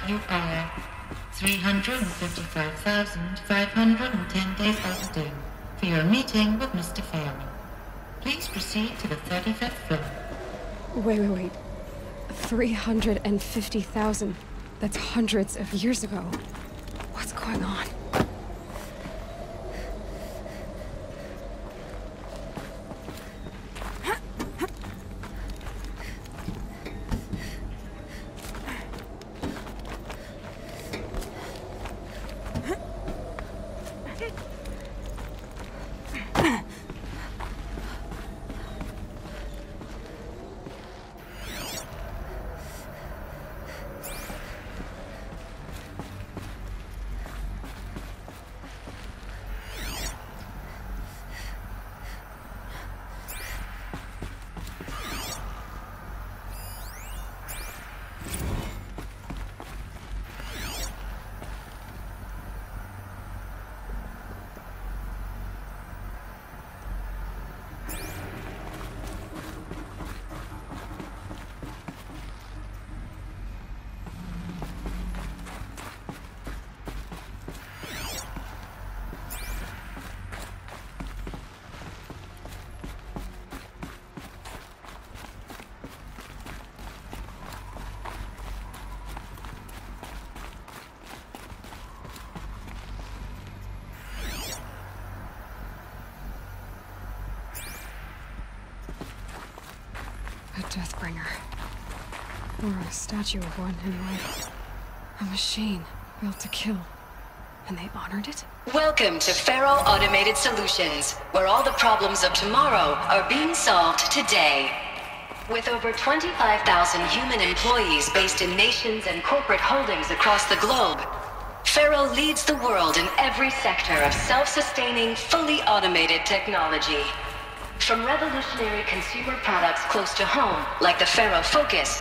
You are 355,510 days overdue for your meeting with Mr. Faro. Please proceed to the 35th floor. Wait. 350,000. That's hundreds of years ago. What's going on? A Deathbringer. Or a statue of one, anyway. A machine built to kill. And they honored it? Welcome to Faro Automated Solutions, where all the problems of tomorrow are being solved today. With over 25,000 human employees based in nations and corporate holdings across the globe, Faro leads the world in every sector of self-sustaining, fully automated technology. From revolutionary consumer products close to home, like the Faro Focus,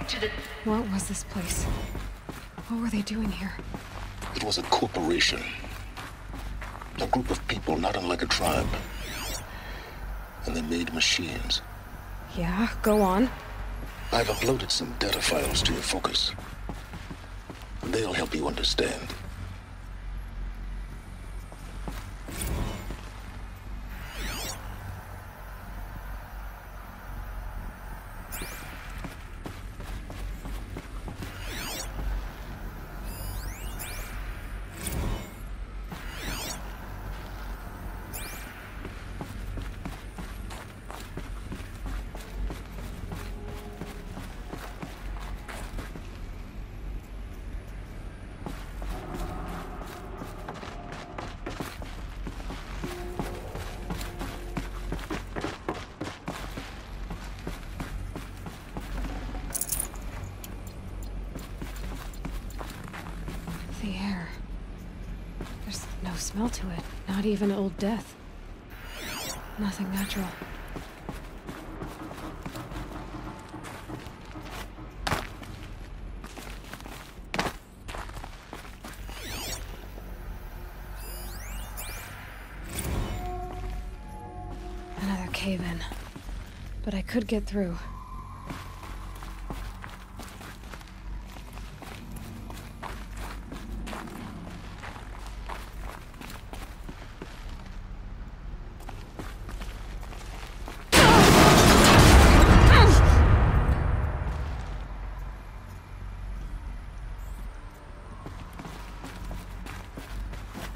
to the... What was this place? What were they doing here? It was a corporation. A group of people not unlike a tribe. And they made machines. Yeah, go on. I've uploaded some data files to your Focus. They'll help you understand. The air. There's no smell to it. Not even old death. Nothing natural. Another cave-in. But I could get through.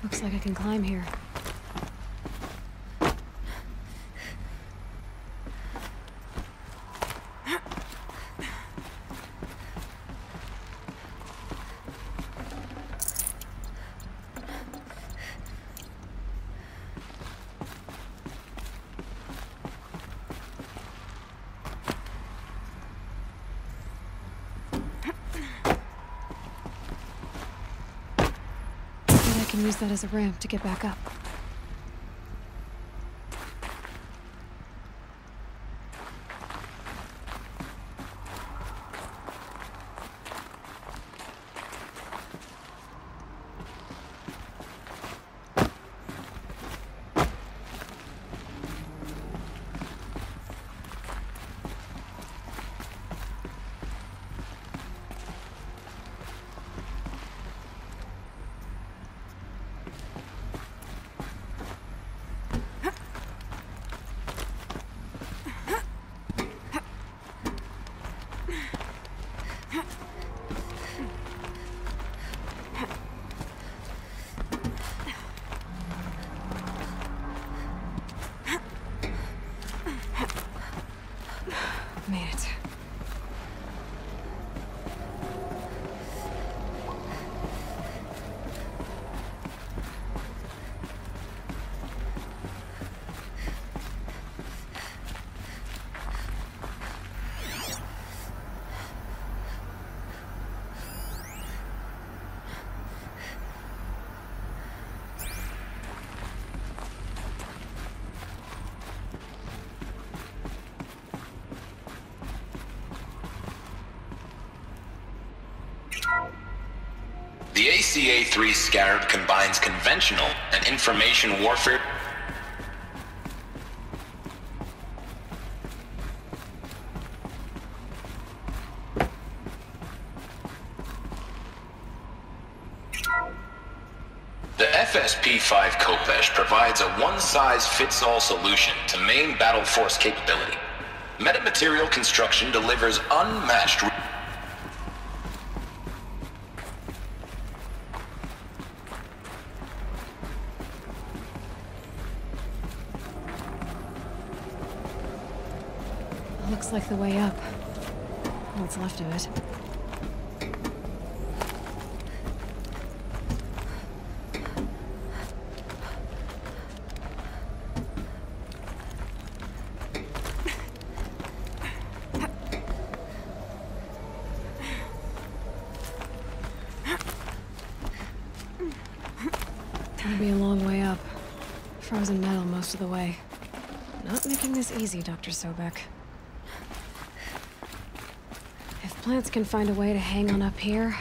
Looks like I can climb here. I can use that as a ramp to get back up. The ACA-3 Scarab combines conventional and information warfare. The FSP-5 Kopesh provides a one-size-fits-all solution to main battle force capability. Metamaterial construction delivers unmatched. Looks like the way up. What's left of it. Gonna be a long way up. Frozen metal most of the way. Not making this easy, Dr. Sobek. If plants can find a way to hang on up here,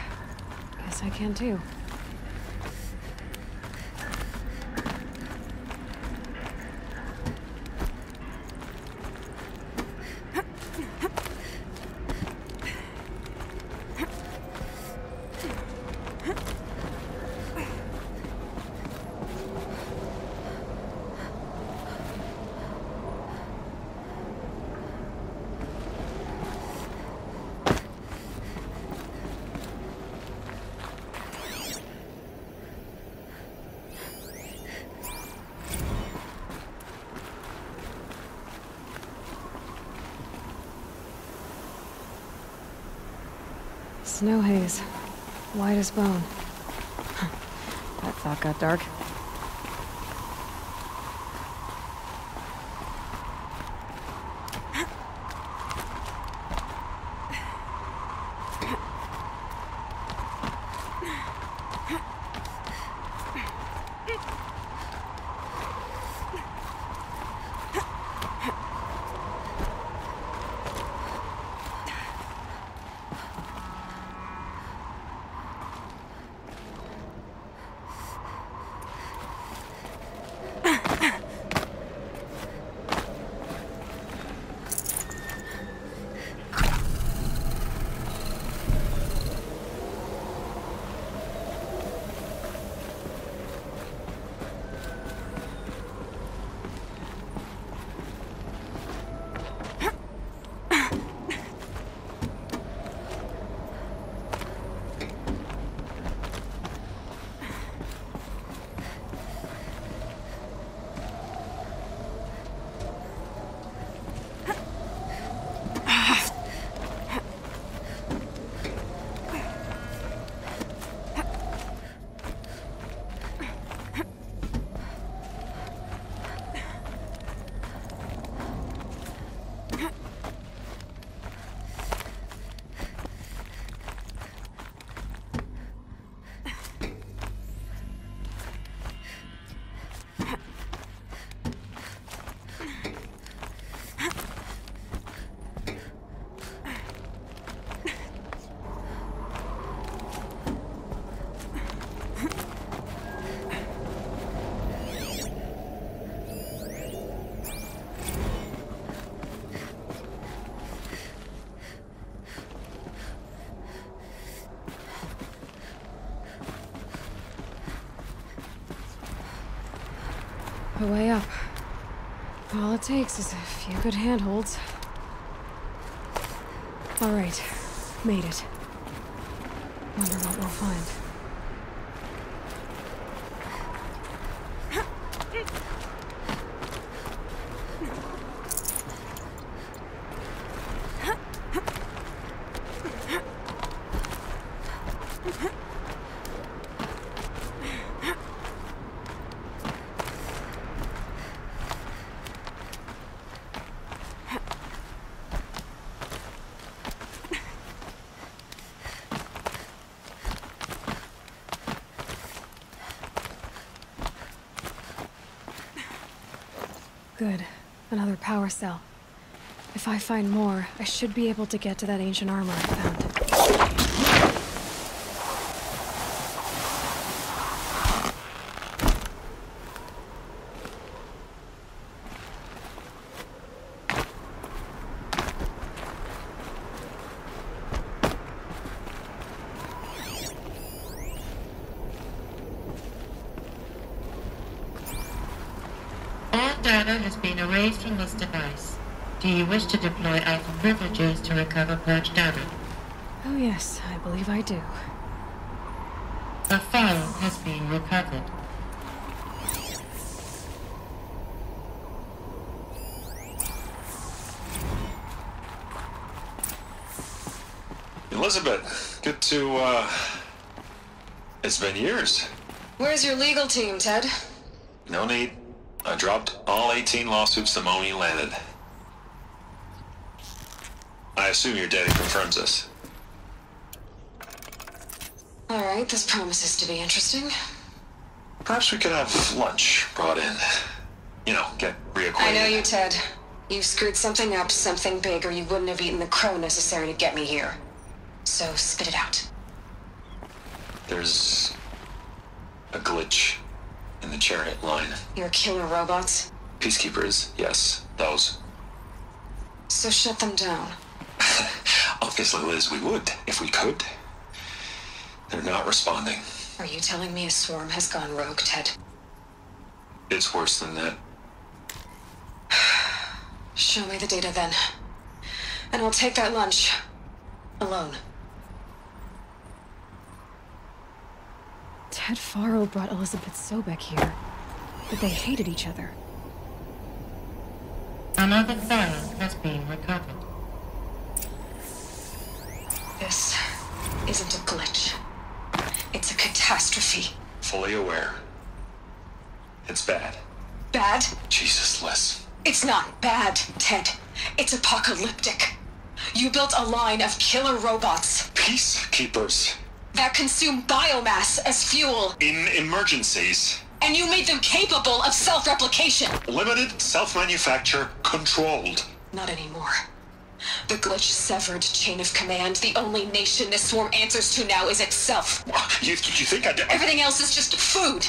guess I can too. Snow haze. White as bone. That thought got dark. A way up. All it takes is a few good handholds. All right, made it. Wonder what we'll find. Good. Another power cell. If I find more, I should be able to get to that ancient armor I found. Corrupt data has been erased from this device. Do you wish to deploy alpha privileges to recover purged data? Oh yes, I believe I do. A file has been recovered. Elizabeth, good to, it's been years. Where's your legal team, Ted? No need. I dropped all 18 lawsuits the moment you landed. I assume your daddy confirms this. Alright, this promises to be interesting. Perhaps we could have lunch brought in. You know, get reacquainted. I know you, Ted. You screwed something up, something big, or you wouldn't have eaten the crow necessary to get me here. So, spit it out. There's a glitch in the chariot line. Your killer robots? Peacekeepers, yes, those. So shut them down. Obviously, Liz, we would, if we could. They're not responding. Are you telling me a swarm has gone rogue, Ted? It's worse than that. Show me the data then. And I'll take that lunch. Alone. Ted Faro brought Elizabeth Sobek here, but they hated each other. Another file has been recovered. This isn't a glitch. It's a catastrophe. Fully aware. It's bad. Bad? Jesus, Liz. It's not bad, Ted. It's apocalyptic. You built a line of killer robots Peacekeepers. that consume biomass as fuel, In emergencies. and you made them capable of self-replication. Limited, self-manufacture, controlled. Not anymore. The glitch severed chain of command. The only nation this swarm answers to now is itself. You think I did? Everything else is just food.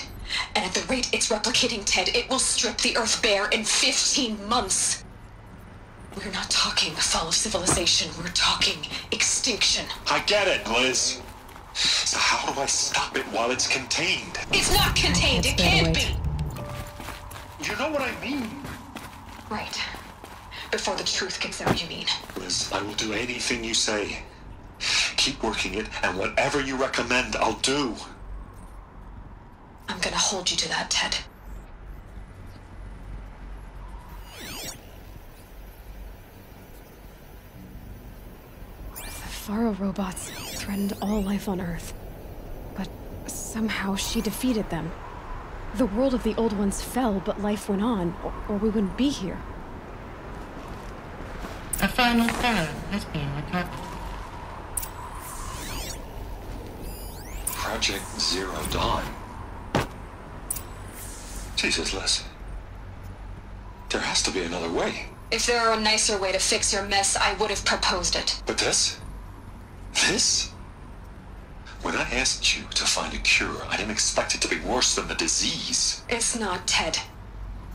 And at the rate it's replicating, Ted, it will strip the Earth bare in 15 months. We're not talking fall of civilization. We're talking extinction. I get it, Liz. So how do I stop it while it's contained? It's not contained. It can't be. You know what I mean? Right. Before the truth gets out, you mean? Liz, I will do anything you say. Keep working it, and whatever you recommend, I'll do. I'm gonna hold you to that, Ted. The Faro robots threatened all life on Earth. But somehow she defeated them. The world of the old ones fell, but life went on, or we wouldn't be here. A final file has been recovered. Project Zero Dawn. Jesus, Liz. There has to be another way. If there were a nicer way to fix your mess, I would have proposed it. But this? This? When I asked you to find a cure, I didn't expect it to be worse than the disease. It's not, Ted.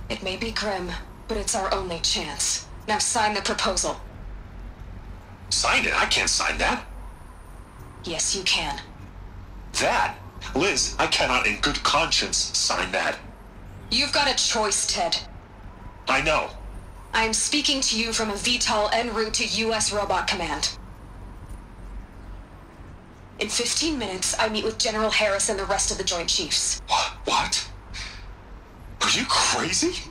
It may be grim, but it's our only chance. Now sign the proposal. Sign it? I can't sign that. Yes, you can. That? Liz, I cannot in good conscience sign that. You've got a choice, Ted. I know. I am speaking to you from a VTOL en route to U.S. Robot Command. In 15 minutes, I meet with General Harris and the rest of the Joint Chiefs. What? Are you crazy?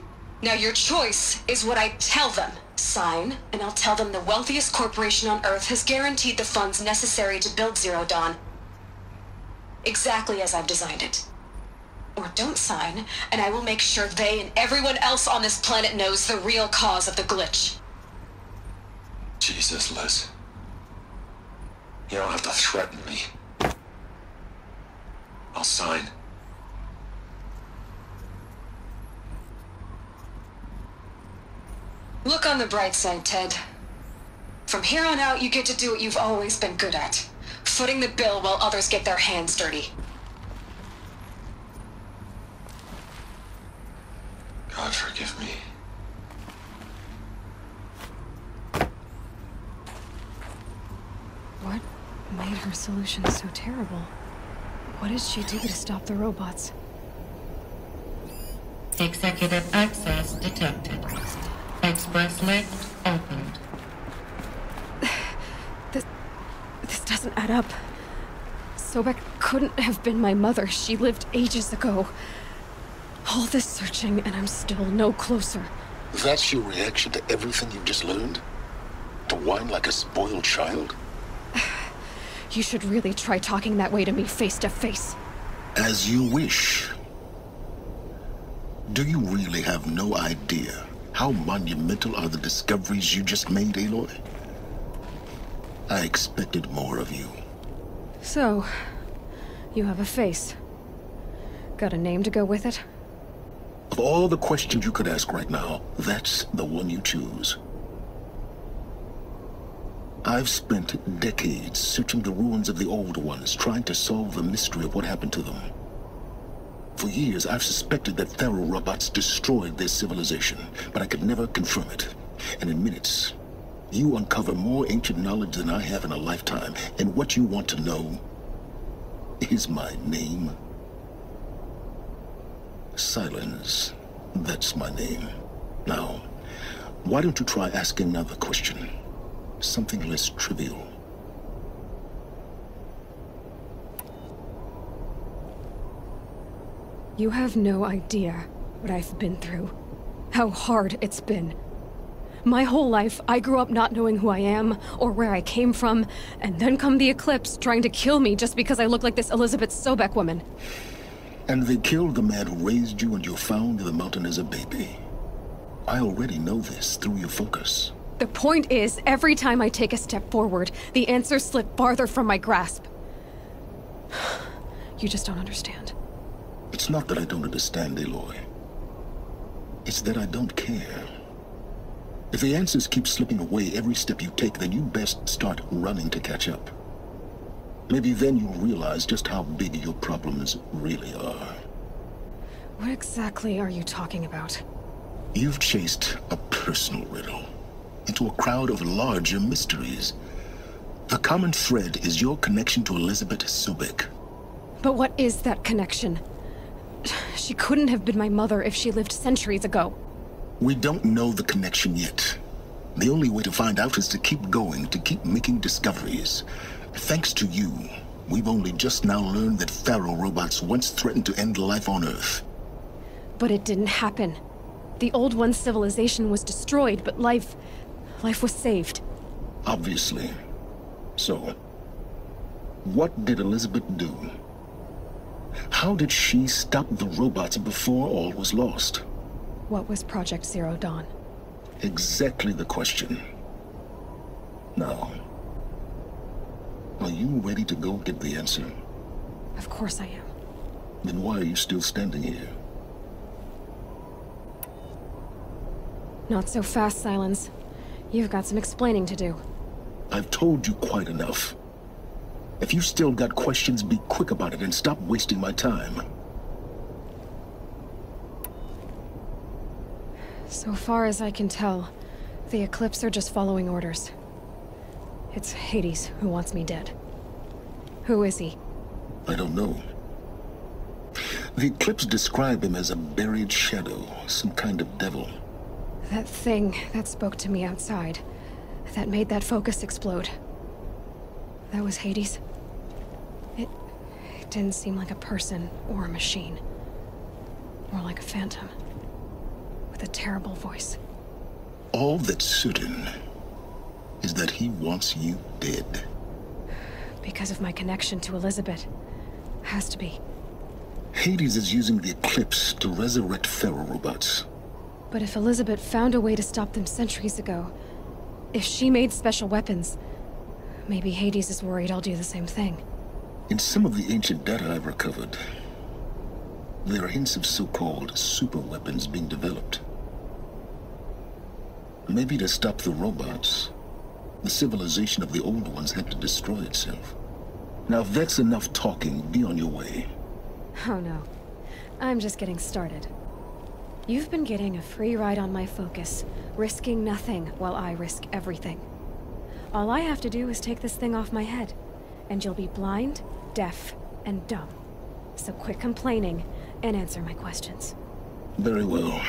Now your choice is what I tell them. Sign, and I'll tell them the wealthiest corporation on Earth has guaranteed the funds necessary to build Zero Dawn. Exactly as I've designed it. Or don't sign, and I will make sure they and everyone else on this planet knows the real cause of the glitch. Jesus, Liz. You don't have to threaten me. I'll sign. Look on the bright side, Ted. From here on out, you get to do what you've always been good at. Footing the bill while others get their hands dirty. God forgive me. What made her solution so terrible? What did she do to stop the robots? Executive access detected. Express lift opened. This doesn't add up. Sobek couldn't have been my mother. She lived ages ago. All this searching, and I'm still no closer. That's your reaction to everything you've just learned? To whine like a spoiled child? You should really try talking that way to me face to face. As you wish. Do you really have no idea how monumental are the discoveries you just made, Aloy? I expected more of you. So, you have a face. Got a name to go with it? Of all the questions you could ask right now, that's the one you choose. I've spent decades searching the ruins of the old ones, trying to solve the mystery of what happened to them. For years, I've suspected that Faro robots destroyed their civilization, but I could never confirm it. And in minutes, you uncover more ancient knowledge than I have in a lifetime, and what you want to know is my name. Silence. That's my name. Now, why don't you try asking another question? Something less trivial. You have no idea what I've been through. How hard it's been. My whole life, I grew up not knowing who I am, or where I came from, and then come the Eclipse trying to kill me just because I look like this Elizabeth Sobek woman. And they killed the man who raised you and you found in the mountain as a baby. I already know this through your focus. The point is, every time I take a step forward, the answers slip farther from my grasp. You just don't understand. It's not that I don't understand, Aloy. It's that I don't care. If the answers keep slipping away every step you take, then you best start running to catch up. Maybe then you'll realize just how big your problems really are. What exactly are you talking about? You've chased a personal riddle into a crowd of larger mysteries. The common thread is your connection to Elizabeth Sobek. But what is that connection? She couldn't have been my mother if she lived centuries ago. We don't know the connection yet. The only way to find out is to keep going, to keep making discoveries. Thanks to you, we've only just now learned that Faro robots once threatened to end life on Earth. But it didn't happen. The Old One's civilization was destroyed, but life was saved. Obviously. So, what did Elizabeth do? How did she stop the robots before all was lost? What was Project Zero Dawn? Exactly the question. Now, are you ready to go get the answer? Of course I am. Then why are you still standing here? Not so fast, Silence. You've got some explaining to do. I've told you quite enough. If you've still got questions, be quick about it and stop wasting my time. So far as I can tell, the Eclipse are just following orders. It's Hades who wants me dead. Who is he? I don't know. The Eclipse describe him as a buried shadow, some kind of devil. That thing that spoke to me outside, that made that focus explode. That was Hades. It didn't seem like a person or a machine. More like a phantom. With a terrible voice. All that's certain is that he wants you dead. Because of my connection to Elizabeth. Has to be. Hades is using the Eclipse to resurrect Faro robots. But if Elizabeth found a way to stop them centuries ago, if she made special weapons, maybe Hades is worried I'll do the same thing. In some of the ancient data I've recovered, there are hints of so-called super weapons being developed. Maybe to stop the robots, the civilization of the old ones had to destroy itself. Now if that's enough talking, be on your way. Oh no. I'm just getting started. You've been getting a free ride on my focus, risking nothing while I risk everything. All I have to do is take this thing off my head, and you'll be blind, deaf, and dumb. So quit complaining and answer my questions. Very well.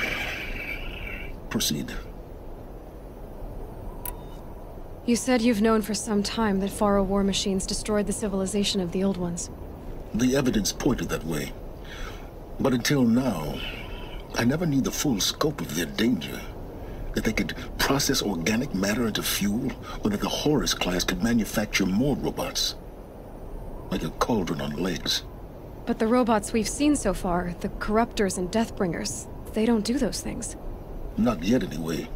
Proceed. You said you've known for some time that Faro war machines destroyed the civilization of the old ones. The evidence pointed that way. But until now, I never knew the full scope of their danger. That they could process organic matter into fuel, or that the Horus class could manufacture more robots. Like a cauldron on legs. But the robots we've seen so far, the Corruptors and Deathbringers, they don't do those things. Not yet, anyway.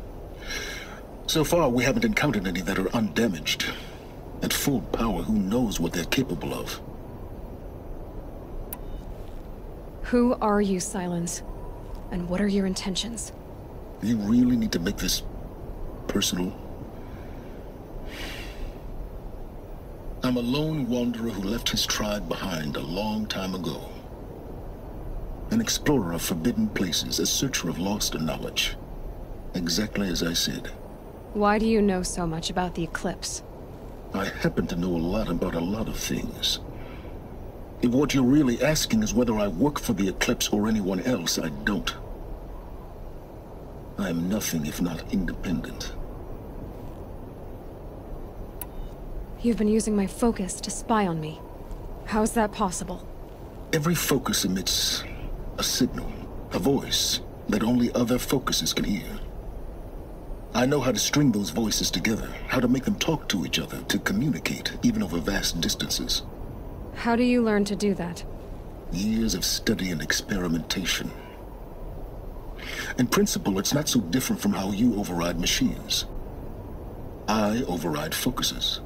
So far, we haven't encountered any that are undamaged. At full power, who knows what they're capable of? Who are you, Silence? And what are your intentions? You really need to make this personal? I'm a lone wanderer who left his tribe behind a long time ago. An explorer of forbidden places, a searcher of lost knowledge. Exactly as I said. Why do you know so much about the Eclipse? I happen to know a lot about a lot of things. If what you're really asking is whether I work for the Eclipse or anyone else, I don't. I am nothing if not independent. You've been using my focus to spy on me. How's that possible? Every focus emits a signal, a voice, that only other focuses can hear. I know how to string those voices together, how to make them talk to each other, to communicate, even over vast distances. How do you learn to do that? Years of study and experimentation. In principle, it's not so different from how you override machines. I override focuses.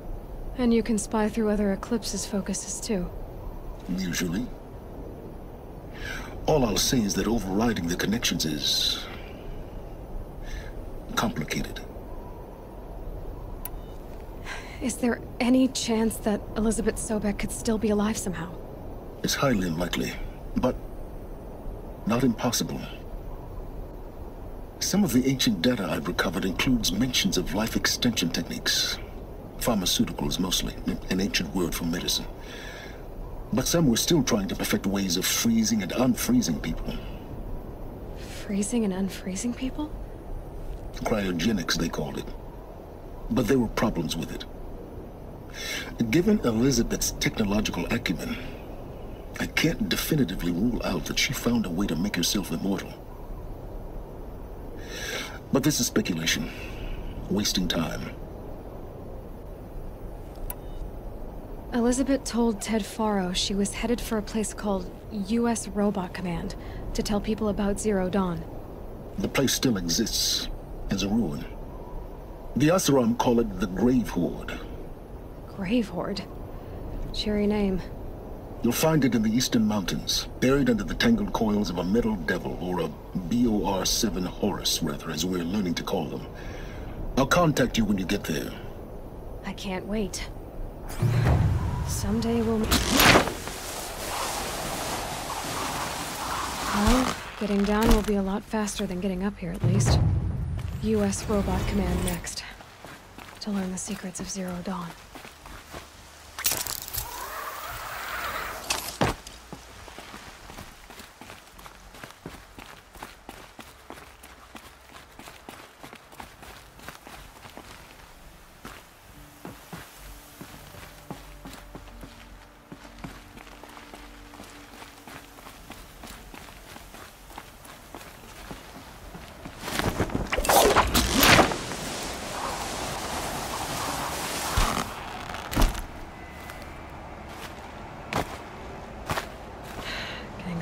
And you can spy through other Eclipse's focuses too. Usually. All I'll say is that overriding the connections is complicated. Is there any chance that Elizabeth Sobek could still be alive somehow? It's highly unlikely, but not impossible. Some of the ancient data I've recovered includes mentions of life extension techniques. Pharmaceuticals, mostly, an ancient word for medicine. But some were still trying to perfect ways of freezing and unfreezing people. Freezing and unfreezing people? Cryogenics, they called it. But there were problems with it. Given Elizabeth's technological acumen, I can't definitively rule out that she found a way to make herself immortal. But this is speculation. Wasting time. Elizabeth told Ted Faro she was headed for a place called U.S. Robot Command to tell people about Zero Dawn. The place still exists, as a ruin. The Asuram call it the Grave Horde. Grave Horde? Cheery name. You'll find it in the Eastern Mountains, buried under the tangled coils of a Metal Devil, or a BOR-7 Horus, rather, as we're learning to call them. I'll contact you when you get there. I can't wait. Someday we'll meet. Well, getting down will be a lot faster than getting up here, at least. U.S. Robot Command next. To learn the secrets of Zero Dawn.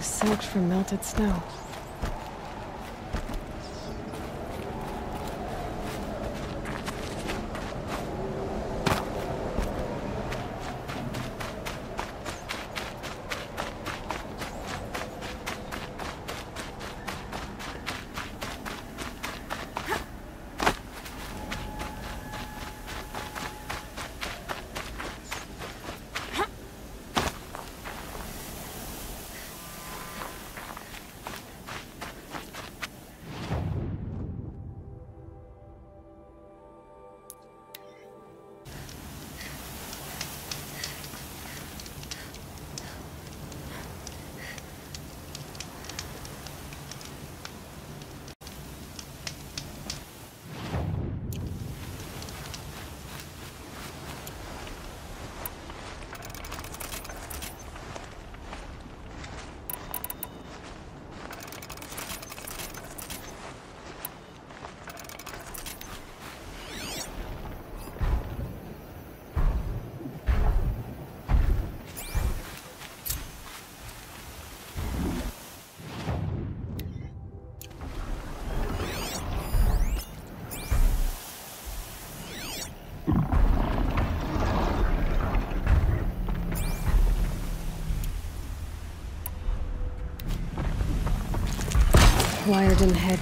Soaked from melted snow. wire didn't head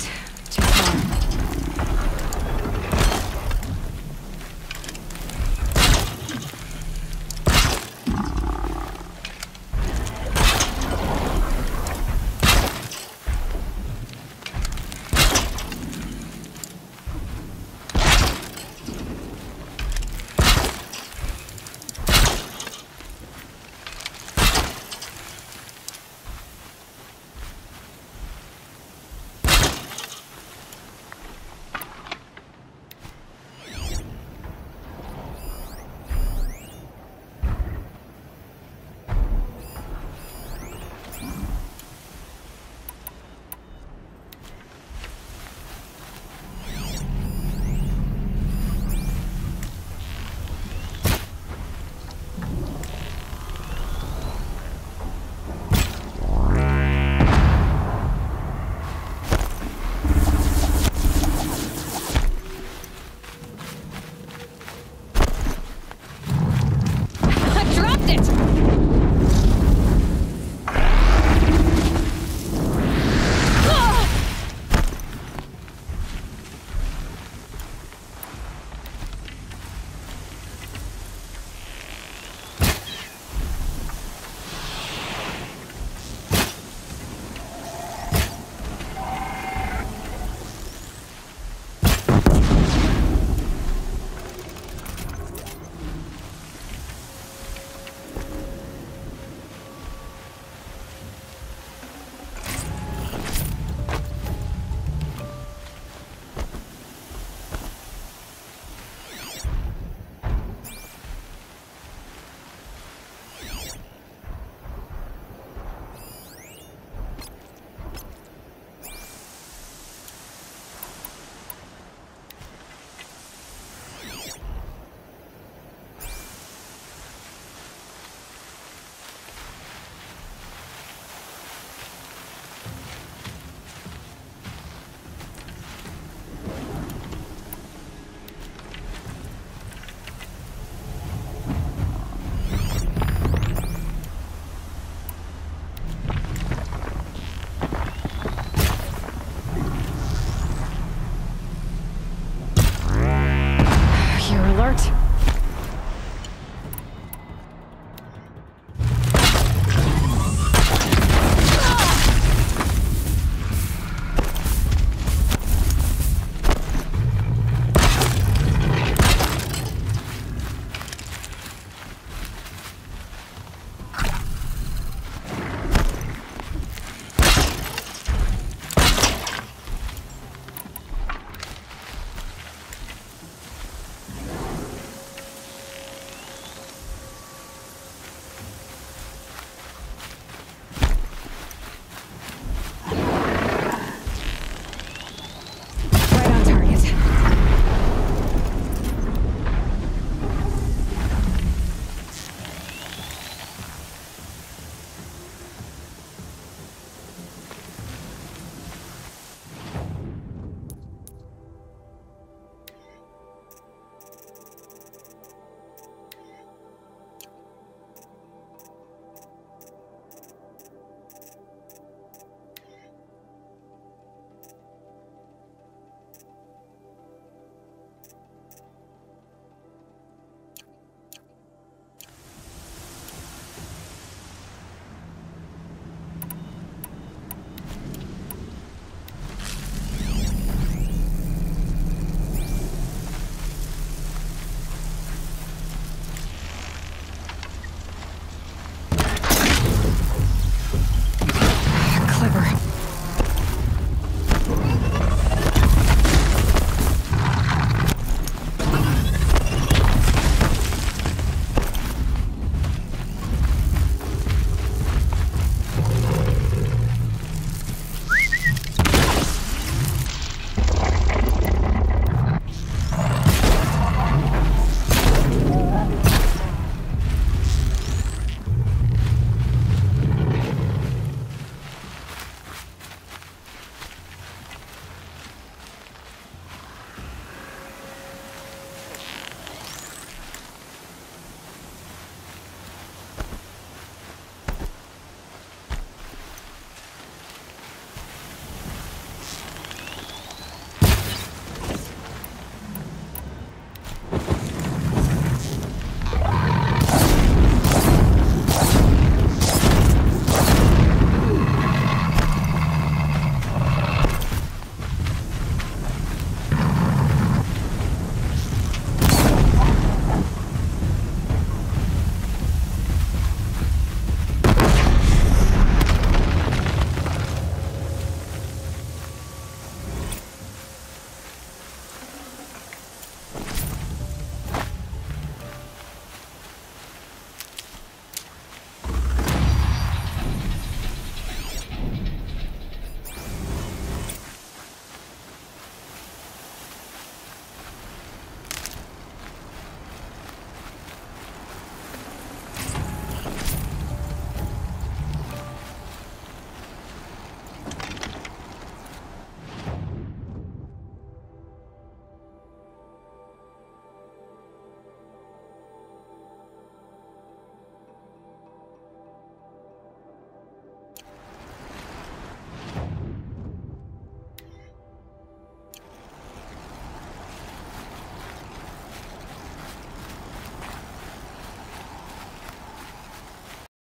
too far.